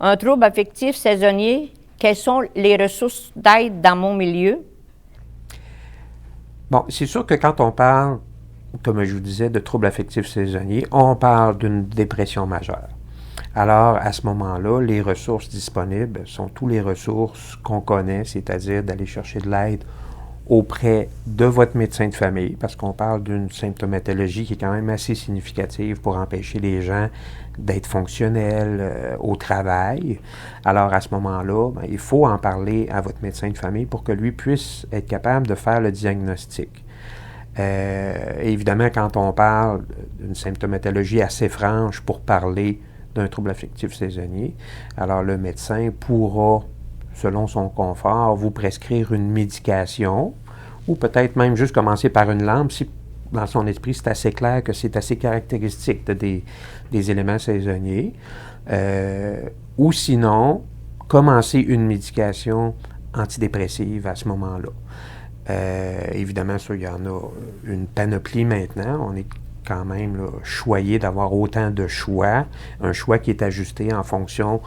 Un trouble affectif saisonnier, quelles sont les ressources d'aide dans mon milieu? Bon, c'est sûr que quand on parle, comme je vous disais, de troubles affectifs saisonniers, on parle d'une dépression majeure. Alors, à ce moment-là, les ressources disponibles sont toutes les ressources qu'on connaît, c'est-à-dire d'aller chercher de l'aide auprès de votre médecin de famille, parce qu'on parle d'une symptomatologie qui est quand même assez significative pour empêcher les gens d'être fonctionnels au travail. Alors, à ce moment-là, il faut en parler à votre médecin de famille pour que lui puisse être capable de faire le diagnostic. Évidemment, quand on parle d'une symptomatologie assez franche pour parler d'un trouble affectif saisonnier, alors le médecin pourra, selon son confort, vous prescrire une médication ou peut-être même juste commencer par une lampe si dans son esprit c'est assez clair que c'est assez caractéristique des éléments saisonniers. Ou sinon, commencer une médication antidépressive à ce moment-là. Évidemment, ça, il y en a une panoplie maintenant. On est quand même là, choyé d'avoir autant de choix, un choix qui est ajusté en fonction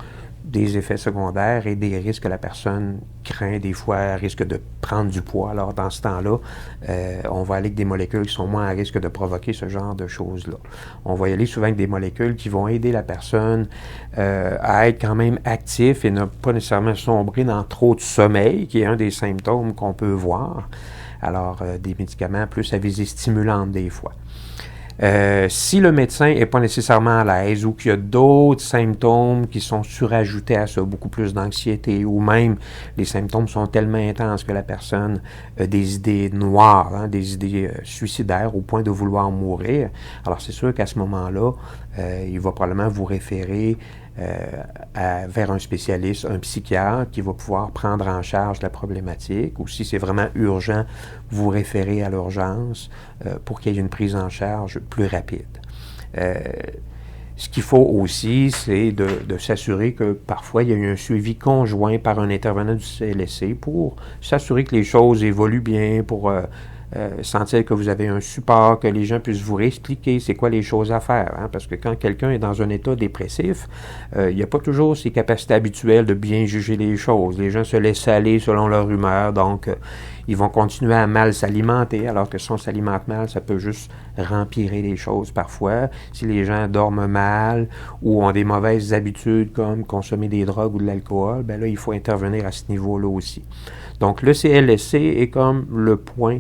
des effets secondaires et des risques que la personne craint. Des fois, elle risque de prendre du poids. Alors, dans ce temps-là, on va aller avec des molécules qui sont moins à risque de provoquer ce genre de choses-là. On va y aller souvent avec des molécules qui vont aider la personne à être quand même actif et ne pas nécessairement sombrer dans trop de sommeil, qui est un des symptômes qu'on peut voir. Alors, des médicaments plus à visée stimulante des fois. Si le médecin n'est pas nécessairement à l'aise ou qu'il y a d'autres symptômes qui sont surajoutés à ça, beaucoup plus d'anxiété ou même les symptômes sont tellement intenses que la personne a des idées noires, des idées suicidaires au point de vouloir mourir, alors c'est sûr qu'à ce moment-là, il va probablement vous référer vers un spécialiste, un psychiatre qui va pouvoir prendre en charge la problématique ou si c'est vraiment urgent, vous référer à l'urgence pour qu'il y ait une prise en charge plus rapide. Ce qu'il faut aussi, c'est de s'assurer que parfois il y a eu un suivi conjoint par un intervenant du CLSC pour s'assurer que les choses évoluent bien, pour sentir que vous avez un support, que les gens puissent vous réexpliquer c'est quoi les choses à faire. Parce que quand quelqu'un est dans un état dépressif, il n'y a pas toujours ses capacités habituelles de bien juger les choses. Les gens se laissent aller selon leur humeur, donc ils vont continuer à mal s'alimenter, alors que si on s'alimente mal, ça peut juste rempirer les choses parfois. Si les gens dorment mal ou ont des mauvaises habitudes comme consommer des drogues ou de l'alcool, ben là, il faut intervenir à ce niveau-là aussi. Donc, le CLSC est comme le point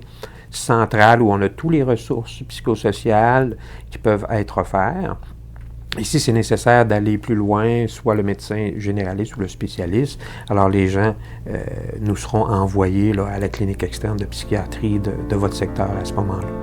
central où on a toutes les ressources psychosociales qui peuvent être offertes. Et si c'est nécessaire d'aller plus loin, soit le médecin généraliste ou le spécialiste, alors les gens nous seront envoyés là, à la clinique externe de psychiatrie de votre secteur à ce moment-là.